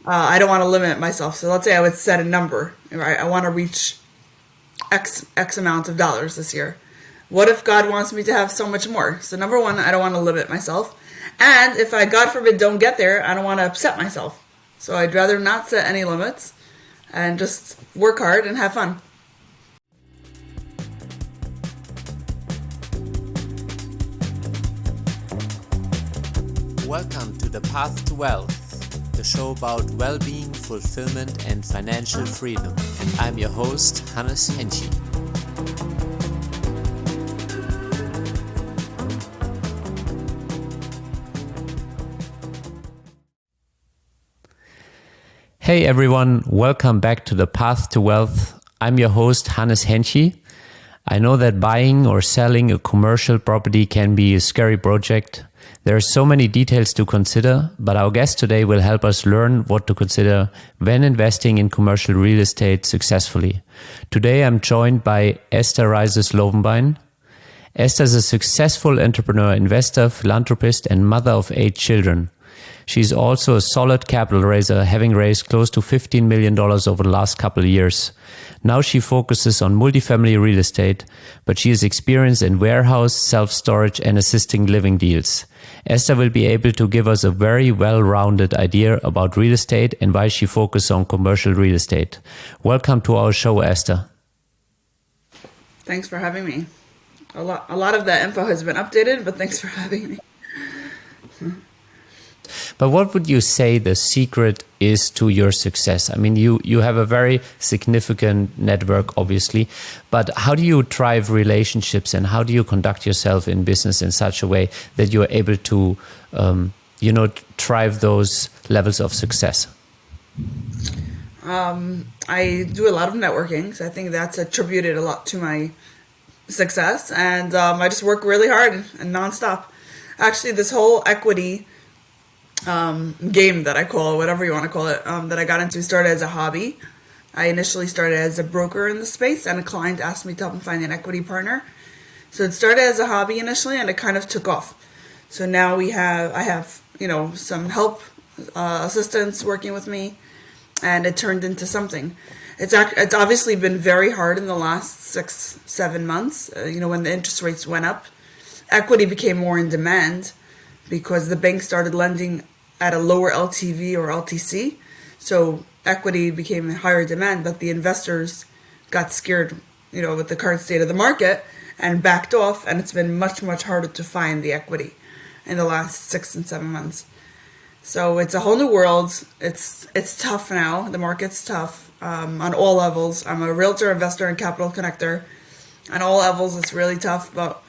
I don't want to limit myself. So let's say I would set a number, right? I want to reach X amount of dollars this year. What if God wants me to have so much more? So number one, I don't want to limit myself. And if I, God forbid, don't get there, I don't want to upset myself. So I'd rather not set any limits and just work hard and have fun. Welcome to The Path to Wealth, the show about well-being, fulfillment and financial freedom. And I'm your host, Hannes Henschel. Hey everyone, welcome back to The Path to Wealth. I'm your host, Hannes Henschel. I know that buying or selling a commercial property can be a scary project. There are so many details to consider, but our guest today will help us learn what to consider when investing in commercial real estate successfully. Today I'm joined by Esther Reizes-Lowenbein. Esther is a successful entrepreneur, investor, philanthropist, and mother of 8 children. She's also a solid capital raiser, having raised close to $15 million over the last couple of years. Now she focuses on multifamily real estate, but she is experienced in warehouse, self-storage, and assisting living deals. Esther will be able to give us a very well-rounded idea about real estate and why she focuses on commercial real estate. Welcome to our show, Esther. Thanks for having me. A lot of that info has been updated, but thanks for having me. But what would you say the secret is to your success? I mean, you have a very significant network, obviously, but how do you drive relationships and how do you conduct yourself in business in such a way that you are able to, drive those levels of success? I do a lot of networking, so I think that's attributed a lot to my success, and I just work really hard and nonstop. Actually, this whole equity game that I call it, whatever you want to call it, that I got into started as a hobby. I initially started as a broker in the space, and a client asked me to help him find an equity partner. So it started as a hobby initially, and it kind of took off. So now I have some help assistants working with me, and it turned into something. It's obviously been very hard in the last 6-7 months. When the interest rates went up, equity became more in demand because the bank started lending at a lower LTV or LTC. So equity became in higher demand, but the investors got scared, with the current state of the market and backed off. And it's been much, much harder to find the equity in the last 6 and 7 months. So it's a whole new world. It's tough now. The market's tough on all levels. I'm a realtor, investor, and capital connector. On all levels, it's really tough, but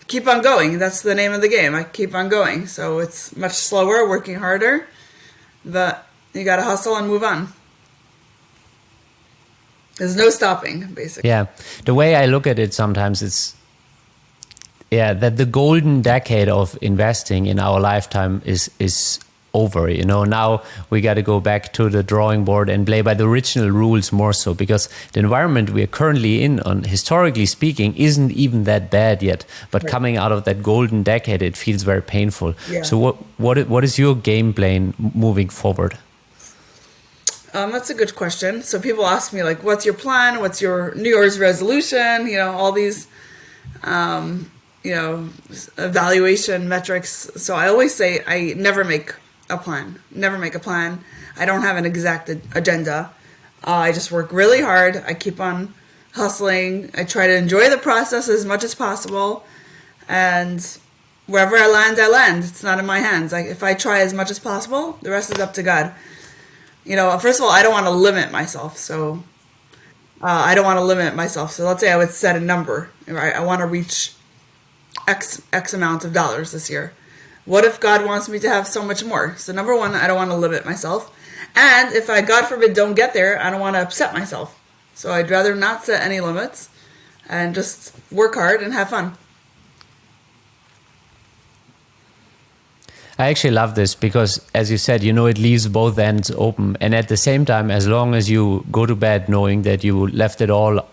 keep on going. That's the name of the game. I keep on going. So it's much slower, working harder, but you got to hustle and move on. There's no stopping, basically. Yeah. The way I look at it sometimes is, that the golden decade of investing in our lifetime is over. Now we got to go back to the drawing board and play by the original rules more so, because the environment we are currently in, historically speaking, isn't even that bad yet. But right. Coming out of that golden decade, it feels very painful. Yeah. So what is your game plan moving forward? That's a good question. So people ask me, like, what's your plan? What's your New Year's resolution? All these, evaluation metrics. So I always say I never make a plan. I don't have an exact agenda. I just work really hard. I keep on hustling. I try to enjoy the process as much as possible. And wherever I land. It's not in my hands. If I try as much as possible, the rest is up to God. First of all, I don't want to limit myself. So let's say I would set a number, right? I want to reach X amount of dollars this year. What if God wants me to have so much more? So number one, I don't want to limit myself. And if I, God forbid, don't get there, I don't want to upset myself. So I'd rather not set any limits and just work hard and have fun. I actually love this because, as you said, it leaves both ends open. And at the same time, as long as you go to bed knowing that you left it all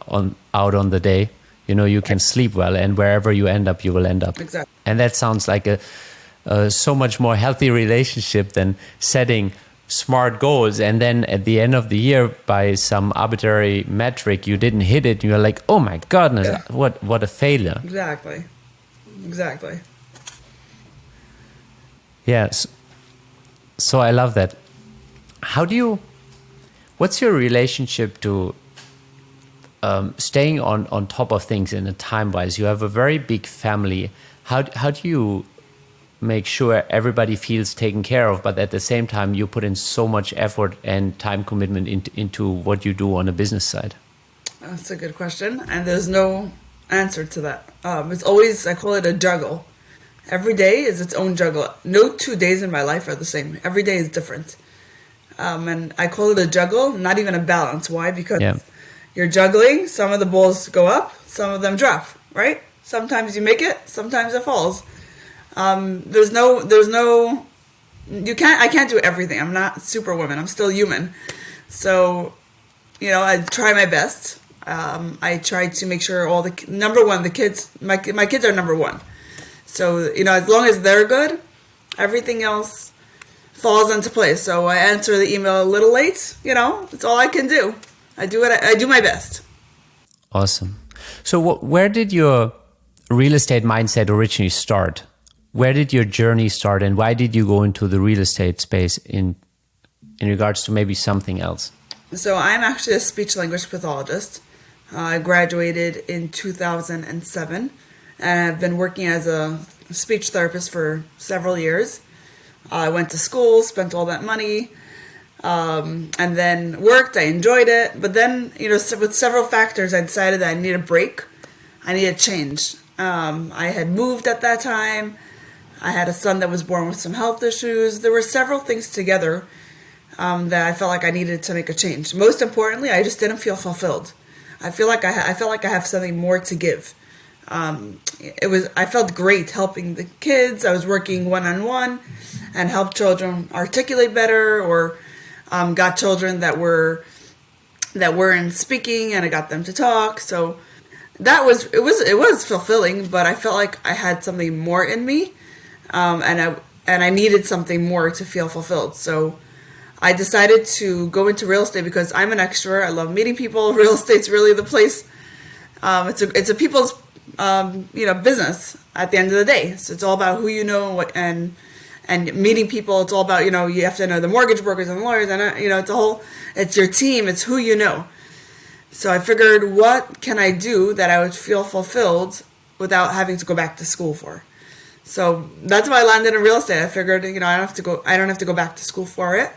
out on the day, you can sleep well. And wherever you end up, you will end up. Exactly. And that sounds like a so much more healthy relationship than setting smart goals, and then at the end of the year, by some arbitrary metric, you didn't hit it. You're like, oh my goodness, what a failure. Exactly. Yes. So I love that. What's your relationship to staying on top of things in a time-wise? You have a very big family. How do you make sure everybody feels taken care of, but at the same time you put in so much effort and time commitment into what you do on the business side? That's a good question, and there's no answer to that. It's always, I call it a juggle. Every day is its own juggle. No 2 days in my life are the same. Every day is different. And I call it a juggle, not even a balance. Why? Because you're juggling. Some of the balls go up, some of them drop, right? Sometimes you make it, sometimes it falls. I can't do everything. I'm not Superwoman. I'm still human. So, I try my best. I try to make sure the kids, my kids are number one. So, as long as they're good, everything else falls into place. So I answer the email a little late, it's all I can do. I do my best. Awesome. So where did your real estate mindset originally start? Where did your journey start, and why did you go into the real estate space in regards to maybe something else? So I'm actually a speech language pathologist. I graduated in 2007, and I've been working as a speech therapist for several years. I went to school, spent all that money, and then worked. I enjoyed it. But then, with several factors, I decided that I need a break. I need a change. I had moved at that time. I had a son that was born with some health issues. There were several things together that I felt like I needed to make a change. Most importantly, I just didn't feel fulfilled. I felt like I have something more to give. I felt great helping the kids. I was working one-on-one and helped children articulate better, or got children that weren't speaking, and I got them to talk. So it was fulfilling, but I felt like I had something more in me, and I needed something more to feel fulfilled. So I decided to go into real estate because I'm an extrovert. I love meeting people. Real estate's really the place. It's a people's business at the end of the day. So it's all about who you know and meeting people. It's all about, you have to know the mortgage brokers and the lawyers, and it's your team. It's who you know. So I figured, what can I do that I would feel fulfilled without having to go back to school for? So that's why I landed in real estate. I figured, I don't have to go back to school for it.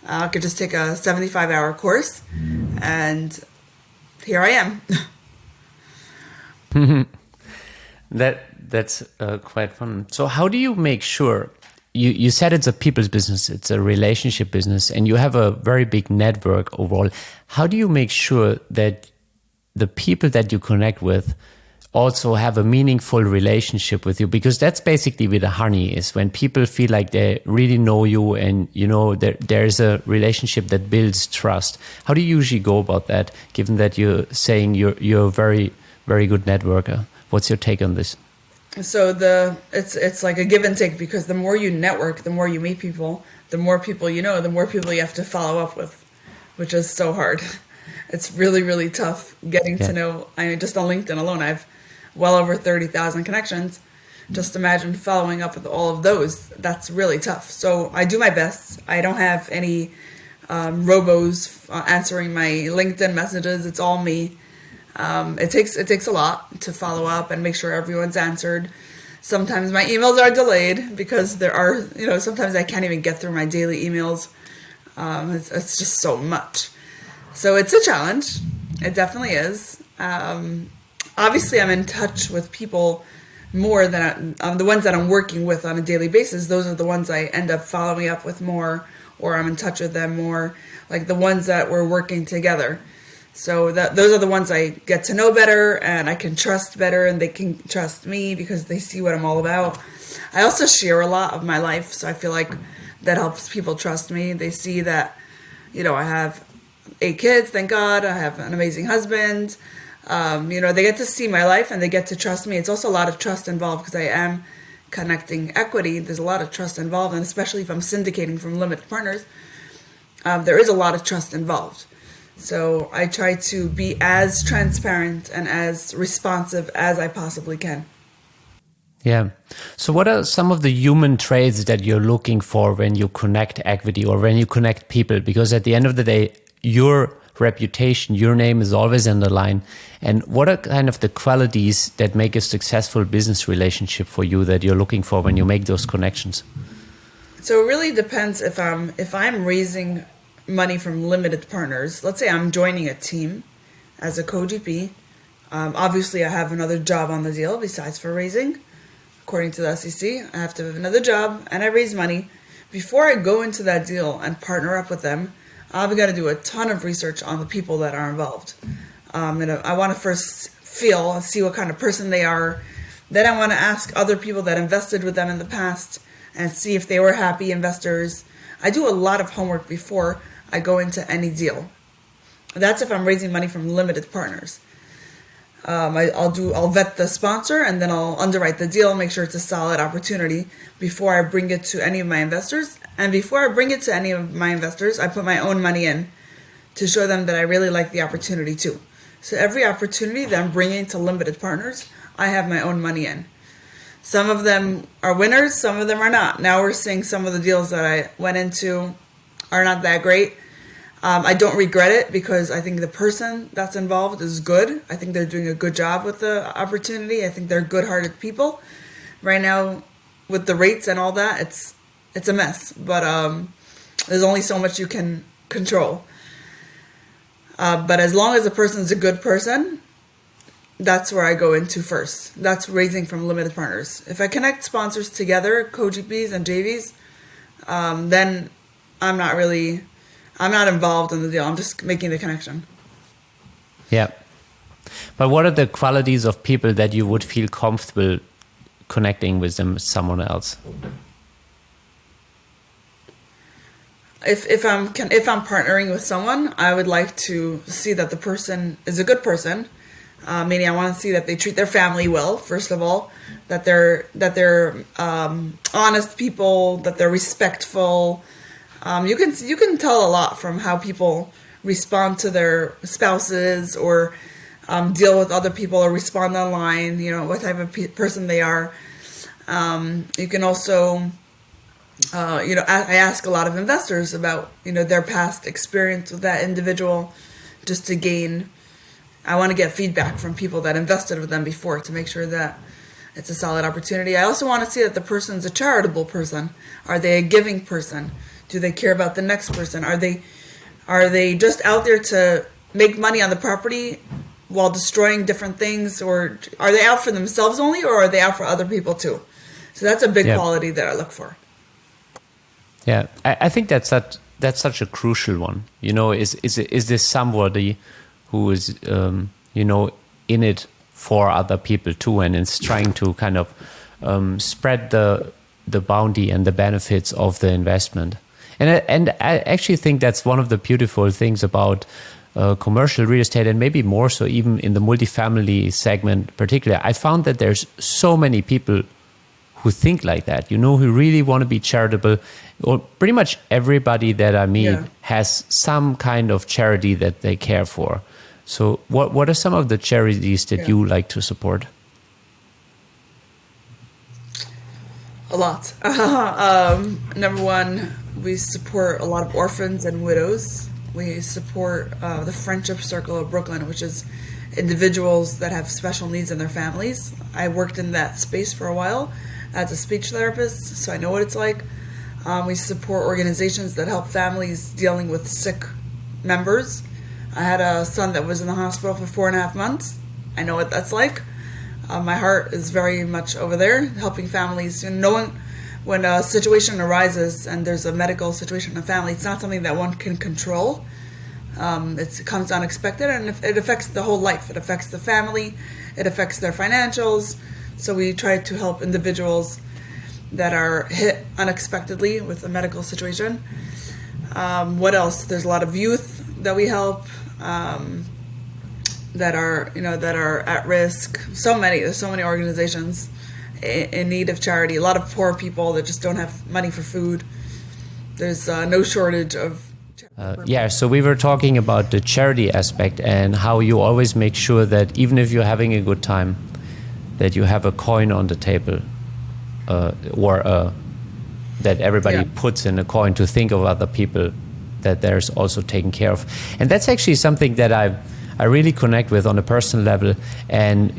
I could just take a 75-hour course, and here I am. That's quite fun. So how do you make sure, you said it's a people's business, it's a relationship business, and you have a very big network overall. How do you make sure that the people that you connect with also have a meaningful relationship with you? Because that's basically where the honey is, when people feel like they really know you, and there's a relationship that builds trust. How do you usually go about that, given that you're saying you're a very, very good networker? What's your take on this? So it's like a give and take, because the more you network, the more you meet people, the more people you know, the more people you have to follow up with, which is so hard. It's really, really tough getting to know. I mean, just on LinkedIn alone, I have well over 30,000 connections. Just imagine following up with all of those. That's really tough. So I do my best. I don't have any robos answering my LinkedIn messages. It's all me. It takes a lot to follow up and make sure everyone's answered. Sometimes my emails are delayed because there are, sometimes I can't even get through my daily emails. It's just so much. So it's a challenge. It definitely is. Obviously, I'm in touch with people more than the ones that I'm working with on a daily basis. Those are the ones I end up following up with more, or I'm in touch with them more, like the ones that we're working together. So those are the ones I get to know better, and I can trust better, and they can trust me because they see what I'm all about. I also share a lot of my life, so I feel like that helps people trust me. They see that, I have 8 kids, thank God. I have an amazing husband. They get to see my life, and they get to trust me. It's also a lot of trust involved because I am connecting equity. There's a lot of trust involved, and especially if I'm syndicating from limited partners, there is a lot of trust involved. So I try to be as transparent and as responsive as I possibly can. Yeah. So what are some of the human traits that you're looking for when you connect equity or when you connect people? Because at the end of the day, your reputation, your name is always on the line. And what are kind of the qualities that make a successful business relationship for you that you're looking for when you make those connections? So it really depends if I'm raising money from limited partners. Let's say I'm joining a team as a co-GP. Obviously, I have another job on the deal besides for raising. According to the SEC, I have to have another job and I raise money. Before I go into that deal and partner up with them, I've got to do a ton of research on the people that are involved. And I want to first feel and see what kind of person they are. Then I want to ask other people that invested with them in the past and see if they were happy investors. I do a lot of homework before I go into any deal. That's if I'm raising money from limited partners. I'll vet the sponsor and then I'll underwrite the deal, make sure it's a solid opportunity before I bring it to any of my investors. And before I bring it to any of my investors, I put my own money in to show them that I really like the opportunity too. So every opportunity that I'm bringing to limited partners, I have my own money in. Some of them are winners, some of them are not. Now we're seeing some of the deals that I went into are not that great. I don't regret it because I think the person that's involved is good. I think they're doing a good job with the opportunity. I think they're good-hearted people. Right now, with the rates and all that, it's a mess. But there's only so much you can control. But as long as the person's a good person, that's where I go into first. That's raising from limited partners. If I connect sponsors together, co-GPs and JVs, then I'm not involved in the deal. I'm just making the connection. Yeah. But what are the qualities of people that you would feel comfortable connecting with someone else? If I'm partnering with someone, I would like to see that the person is a good person. Meaning I want to see that they treat their family well, first of all, that they're honest people, that they're respectful. You can tell a lot from how people respond to their spouses or deal with other people or respond online, what type of person they are. You can also, I ask a lot of investors about, their past experience with that individual just to gain. I want to get feedback from people that invested with them before to make sure that it's a solid opportunity. I also want to see that the person's a charitable person. Are they a giving person? Do they care about the next person? Are they just out there to make money on the property while destroying different things? Or are they out for themselves only, or are they out for other people too? So that's a big quality that I look for. Yeah, I think that's such a crucial one. Is this somebody who is, in it for other people too, and is trying to kind of spread the bounty and the benefits of the investment. And I actually think that's one of the beautiful things about commercial real estate, and maybe more so even in the multifamily segment particularly. I found that there's so many people who think like that, who really want to be charitable. Or pretty much everybody that I meet has some kind of charity that they care for. So what are some of the charities that you like to support? A lot. Number one, we support a lot of orphans and widows. We support the Friendship Circle of Brooklyn, which is individuals that have special needs in their families. I worked in that space for a while as a speech therapist, so I know what it's like. We support organizations that help families dealing with sick members. I had a son that was in the hospital for 4.5 months. I know what that's like. My heart is very much over there, helping families. When a situation arises and there's a medical situation in a family, it's not something that one can control. It comes unexpected, and it affects the whole life. It affects the family. It affects their financials. So we try to help individuals that are hit unexpectedly with a medical situation. What else? There's a lot of youth that we help that are at risk. There's so many organizations in need of charity. A lot of poor people that just don't have money for food. There's no shortage of Yeah, so we were talking about the charity aspect and how you always make sure that even if you're having a good time, that you have a coin on the table, or that everybody puts in a coin to think of other people that there's also taken care of. And that's actually something that I really connect with on a personal level. And,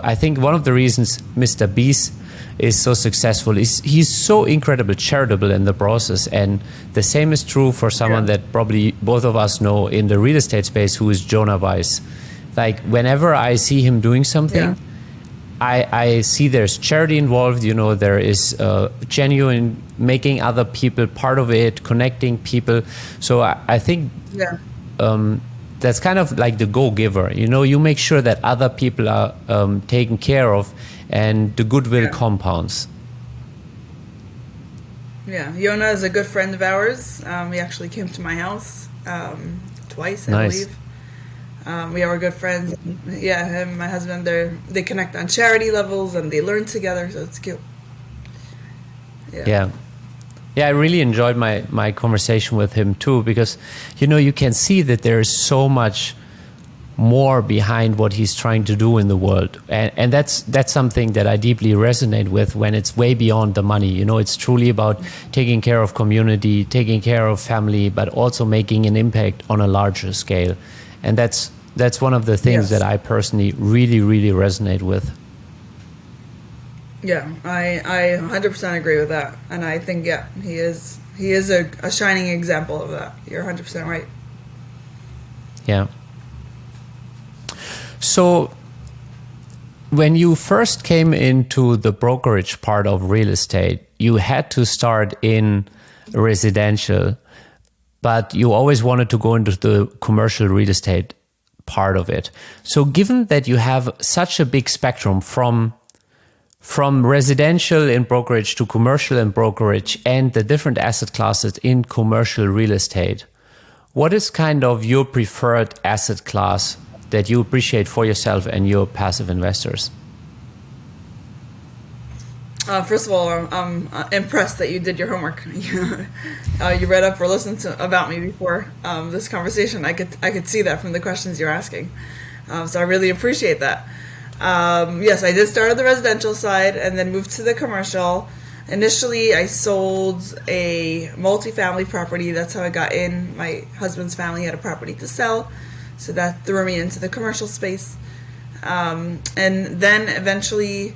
I think one of the reasons Mr. Beast is so successful is he's so incredibly charitable in the process. And the same is true for someone that probably both of us know in the real estate space, who is Jonah Weiss. Like, whenever I see him doing something, I see there's charity involved, there is genuine making other people part of it, connecting people. So I think that's kind of like the go-giver. You make sure that other people are taken care of, and the goodwill compounds. Yeah, Yona is a good friend of ours. He actually came to my house twice, I believe. We are good friends. Yeah, him and my husband, they connect on charity levels and they learn together, so it's cute. Yeah, I really enjoyed my conversation with him too, because you can see that there is so much more behind what he's trying to do in the world, and that's something that I deeply resonate with when it's way beyond the money. It's truly about taking care of community, taking care of family, but also making an impact on a larger scale. And that's one of the things that I personally really, really resonate with. Yeah, I 100% agree with that. And I think, he is a shining example of that. You're 100% right. Yeah. So when you first came into the brokerage part of real estate, you had to start in residential, but you always wanted to go into the commercial real estate part of it. So given that you have such a big spectrum from residential in brokerage to commercial in brokerage and the different asset classes in commercial real estate, what is kind of your preferred asset class that you appreciate for yourself and your passive investors? First of all, I'm impressed that you did your homework. You read up or listened about me before this conversation. I could see that from the questions you're asking. So I really appreciate that. Yes, I did start on the residential side and then moved to the commercial. Initially, I sold a multifamily property. That's how I got in. My husband's family had a property to sell, so that threw me into the commercial space. And then eventually,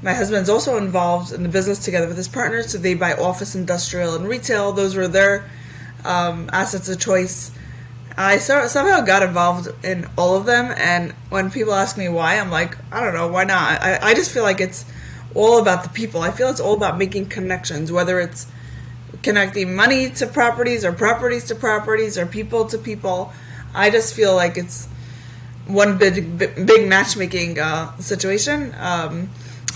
my husband's also involved in the business together with his partner, so they buy office, industrial, and retail. Those were their assets of choice. I somehow got involved in all of them, and when people ask me why, I'm like, I don't know, why not? I just feel like it's all about the people. I feel it's all about making connections, whether it's connecting money to properties or properties to properties or people to people. I just feel like it's one big matchmaking situation.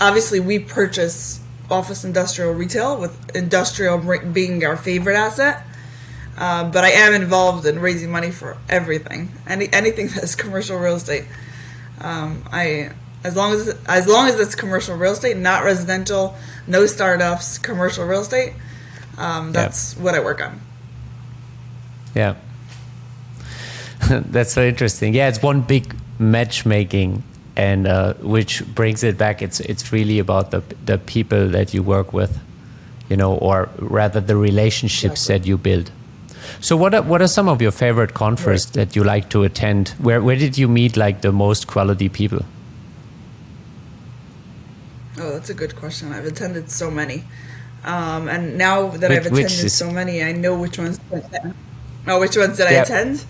Obviously, we purchase office, industrial, retail, with industrial being our favorite asset. But I am involved in raising money for everything, anything that's commercial real estate. As long as it's commercial real estate, not residential, no startups, commercial real estate. That's what I work on. Yeah, that's so interesting. Yeah, it's one big matchmaking, and which brings it back. It's really about the people that you work with, or rather the relationships that you build. So what are some of your favorite conferences that you like to attend? Where did you meet like the most quality people? Oh, that's a good question. I've attended so many. And now that I've attended so many, I know which ones. Which ones did I attend?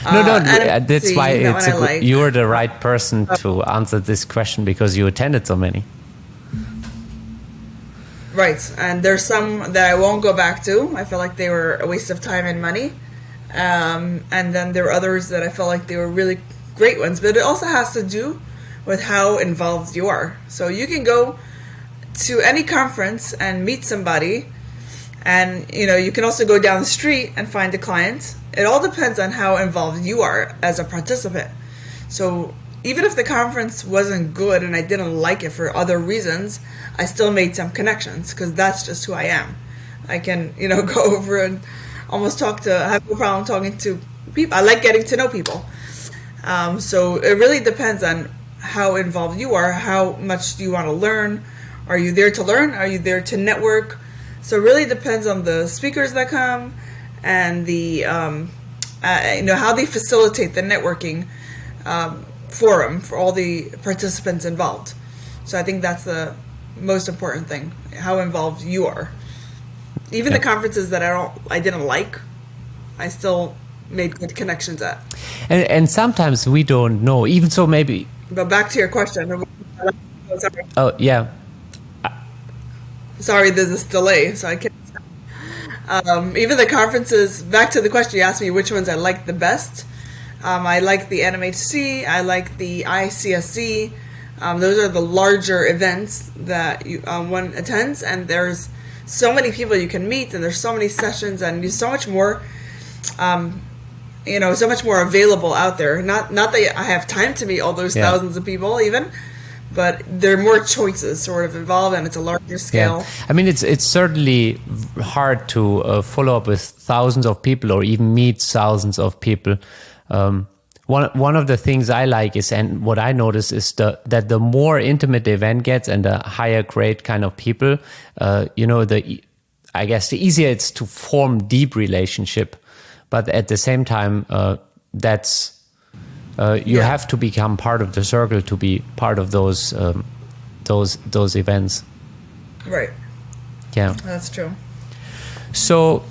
No, that's why you're the right person to answer this question, because you attended so many. Right, and there's some that I won't go back to. I feel like they were a waste of time and money. And then there were others that I felt like they were really great ones. But it also has to do with how involved you are. So you can go to any conference and meet somebody, and you can also go down the street and find a client. It all depends on how involved you are as a participant. So even if the conference wasn't good and I didn't like it for other reasons, I still made some connections, because that's just who I am. I can, go over and I have no problem talking to people. I like getting to know people. So it really depends on how involved you are. How much do you want to learn? Are you there to learn? Are you there to network? So it really depends on the speakers that come and the how they facilitate the networking forum for all the participants involved. So I think that's the most important thing, how involved you are. Even the conferences that I didn't like, I still made good connections at. And sometimes we don't know, even so maybe. But back to your question. Sorry. Oh, yeah. Sorry, there's this delay, so I can't. Even the conferences, back to the question you asked me, which ones I like the best. I like the NMHC, I like the ICSC. Those are the larger events that one attends, and there's so many people you can meet, and there's so many sessions, and there's so much more, so much more available out there. Not that I have time to meet all those thousands of people even, but there are more choices sort of involved, and it's a larger scale. Yeah. I mean, it's certainly hard to follow up with thousands of people or even meet thousands of people. One of the things I like is, and what I notice is that the more intimate the event gets and the higher grade kind of people, I guess the easier it's to form deep relationship. But at the same time, you have to become part of the circle to be part of those events. Right. Yeah. That's true. So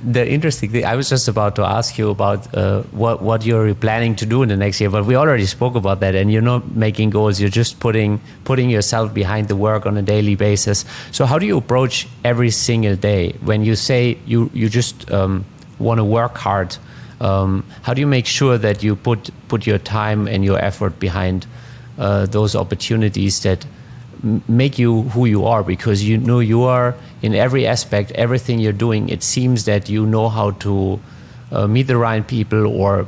the interesting thing, I was just about to ask you about what you're planning to do in the next year, but we already spoke about that. And you're not making goals; you're just putting yourself behind the work on a daily basis. So how do you approach every single day when you say you just want to work hard? How do you make sure that you put your time and your effort behind those opportunities that make you who you are? Because you are in every aspect, everything you're doing, it seems that you know how to meet the right people or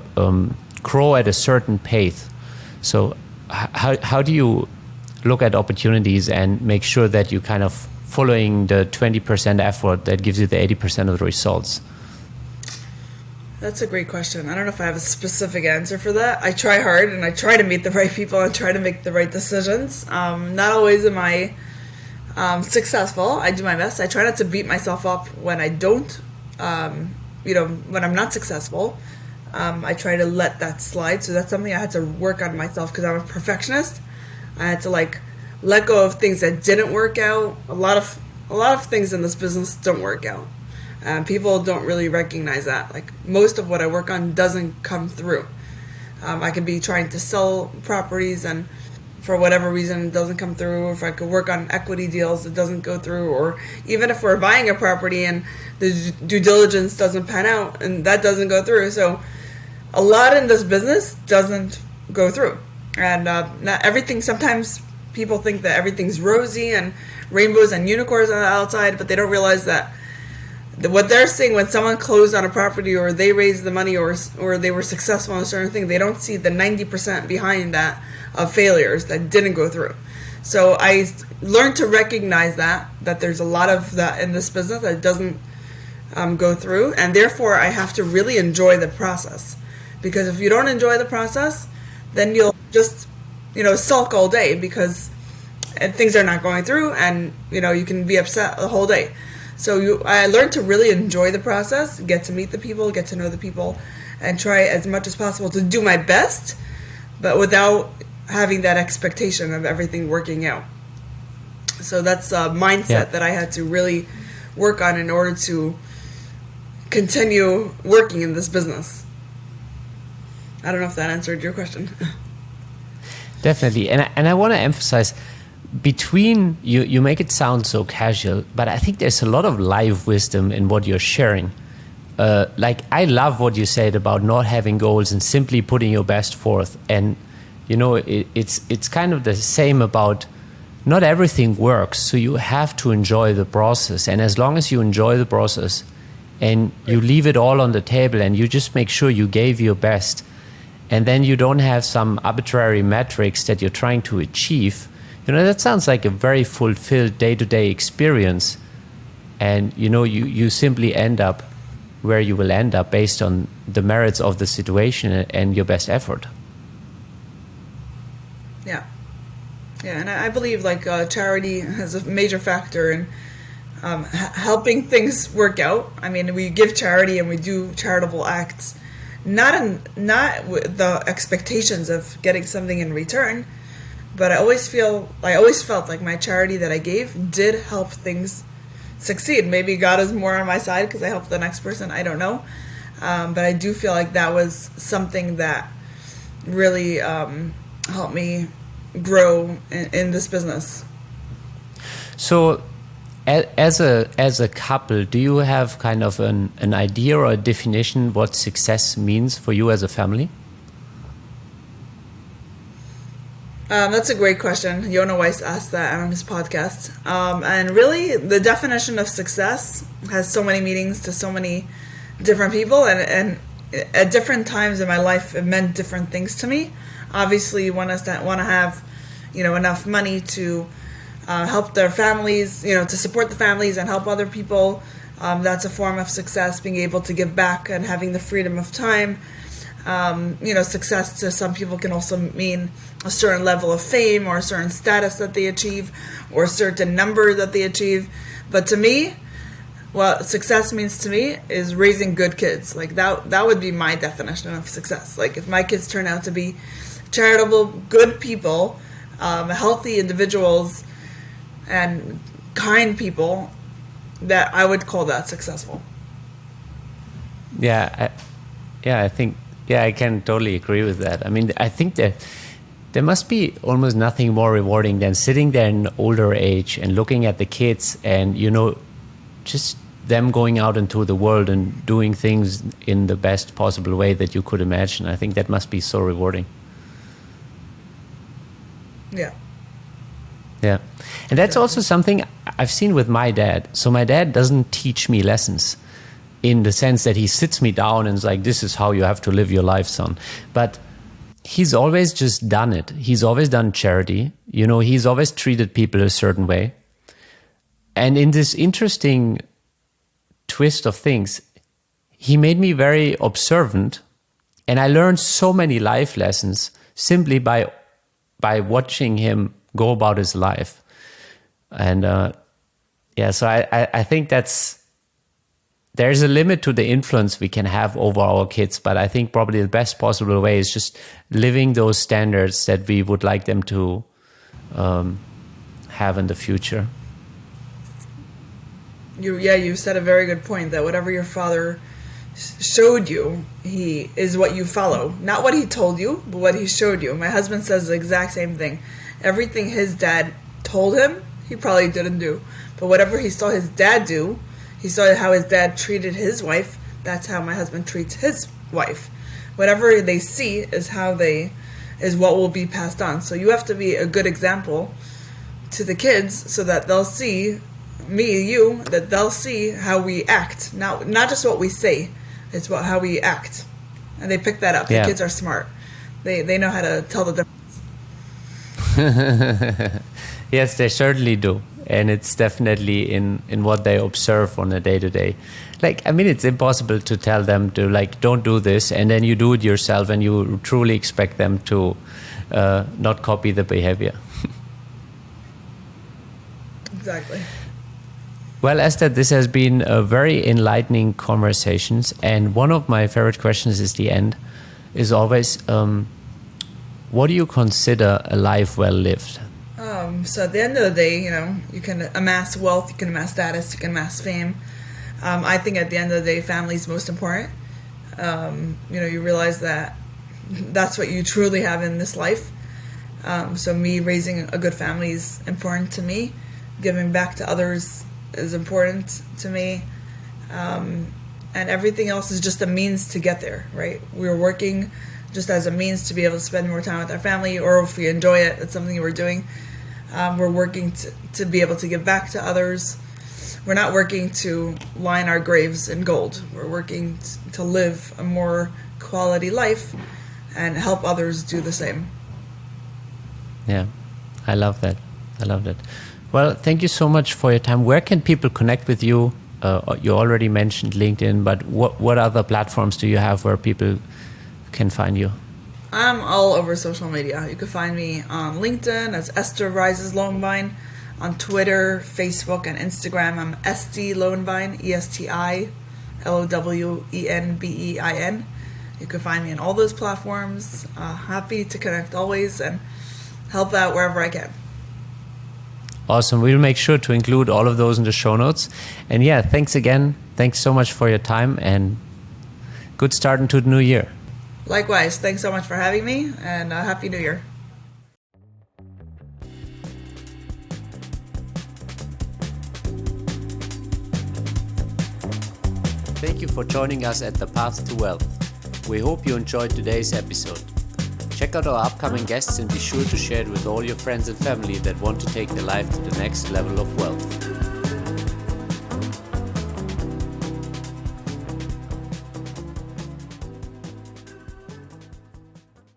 grow at a certain pace. So how do you look at opportunities and make sure that you kind of following the 20% effort that gives you the 80% of the results? That's a great question. I don't know if I have a specific answer for that. I try hard and I try to meet the right people and try to make the right decisions. Not always am I successful. I do my best. I try not to beat myself up when I don't, when I'm not successful. I try to let that slide. So that's something I had to work on myself because I'm a perfectionist. I had to let go of things that didn't work out. A lot of things in this business don't work out. People don't really recognize that. Like most of what I work on doesn't come through. I could be trying to sell properties and for whatever reason it doesn't come through. If I could work on equity deals, it doesn't go through. Or even if we're buying a property and the due diligence doesn't pan out and that doesn't go through. So a lot in this business doesn't go through. And not everything, sometimes people think that everything's rosy and rainbows and unicorns on the outside, but they don't realize that what they're seeing when someone closed on a property or they raised the money or they were successful in a certain thing, they don't see the 90% behind that of failures that didn't go through. So I learned to recognize that there's a lot of that in this business that doesn't go through, and therefore I have to really enjoy the process. Because if you don't enjoy the process, then you'll just sulk all day because things are not going through, and you can be upset the whole day. So I learned to really enjoy the process, get to meet the people, get to know the people, and try as much as possible to do my best, but without having that expectation of everything working out. So that's a mindset that I had to really work on in order to continue working in this business. I don't know if that answered your question. Definitely. And I want to emphasize, between you make it sound so casual, but I think there's a lot of live wisdom in what you're sharing. I love what you said about not having goals and simply putting your best forth. And it's kind of the same about not everything works, so you have to enjoy the process. And as long as you enjoy the process and you leave it all on the table and you just make sure you gave your best, and then you don't have some arbitrary metrics that you're trying to achieve, that sounds like a very fulfilled day-to-day experience. And, you simply end up where you will end up based on the merits of the situation and your best effort. Yeah. Yeah, and I believe charity has a major factor in helping things work out. I mean, we give charity and we do charitable acts, not with the expectations of getting something in return, but I always felt like my charity that I gave did help things succeed. Maybe God is more on my side because I helped the next person. I don't know, but I do feel like that was something that really helped me grow in this business. So, as a couple, do you have kind of an idea or a definition what success means for you as a family? That's a great question. Yona Weiss asked that on his podcast. And really, the definition of success has so many meanings to so many different people. And at different times in my life, it meant different things to me. Obviously, you want to have, enough money to help their families, to support the families and help other people. That's a form of success, being able to give back and having the freedom of time. Success to some people can also mean a certain level of fame or a certain status that they achieve or a certain number that they achieve. But to me, what success means to me is raising good kids. Like that would be my definition of success. Like if my kids turn out to be charitable, good people, healthy individuals, and kind people, that I would call that successful. I think I can totally agree with that. I mean, I think that there must be almost nothing more rewarding than sitting there in older age and looking at the kids and, just them going out into the world and doing things in the best possible way that you could imagine. I think that must be so rewarding. Yeah. Yeah. And that's also something I've seen with my dad. So my dad doesn't teach me lessons in the sense that he sits me down and is like, this is how you have to live your life, son. But he's always just done it. He's always done charity. He's always treated people a certain way. And in this interesting twist of things, he made me very observant. And I learned so many life lessons simply by watching him go about his life. And so I think there's a limit to the influence we can have over our kids, but I think probably the best possible way is just living those standards that we would like them to have in the future. You said a very good point, that whatever your father showed you, he is what you follow. Not what he told you, but what he showed you. My husband says the exact same thing. Everything his dad told him, he probably didn't do. But whatever he saw his dad do, he saw how his dad treated his wife. That's how my husband treats his wife. Whatever they see is what will be passed on. So you have to be a good example to the kids so that they'll see that they'll see how we act. Not just what we say, it's how we act. And they pick that up. Yeah. The kids are smart. They know how to tell the difference. Yes, they certainly do. And it's definitely in what they observe on a day-to-day. It's impossible to tell them to, don't do this, and then you do it yourself, and you truly expect them to not copy the behavior. Exactly. Well, Esther, this has been a very enlightening conversations, and one of my favorite questions is the end, is always, what do you consider a life well lived? So at the end of the day, you can amass wealth, you can amass status, you can amass fame. I think at the end of the day, family is most important. You realize that that's what you truly have in this life. So me raising a good family is important to me. Giving back to others is important to me. And everything else is just a means to get there, right? We're working just as a means to be able to spend more time with our family, or if we enjoy it, it's something we're doing. We're working to be able to give back to others. We're not working to line our graves in gold. We're working to live a more quality life and help others do the same. Yeah, I love that. Well, thank you so much for your time. Where can people connect with you? You already mentioned LinkedIn, but what other platforms do you have where people can find you? I'm all over social media. You can find me on LinkedIn as Esther Reizes-Lowenbein, on Twitter, Facebook, and Instagram. I'm Esti Lowenbein, ESTI LOWENBEIN. You can find me on all those platforms. Happy to connect always and help out wherever I can. Awesome. We'll make sure to include all of those in the show notes. And yeah, thanks again. Thanks so much for your time and good start into the new year. Likewise. Thanks so much for having me and Happy New Year. Thank you for joining us at The Path to Wealth. We hope you enjoyed today's episode. Check out our upcoming guests and be sure to share it with all your friends and family that want to take their life to the next level of wealth.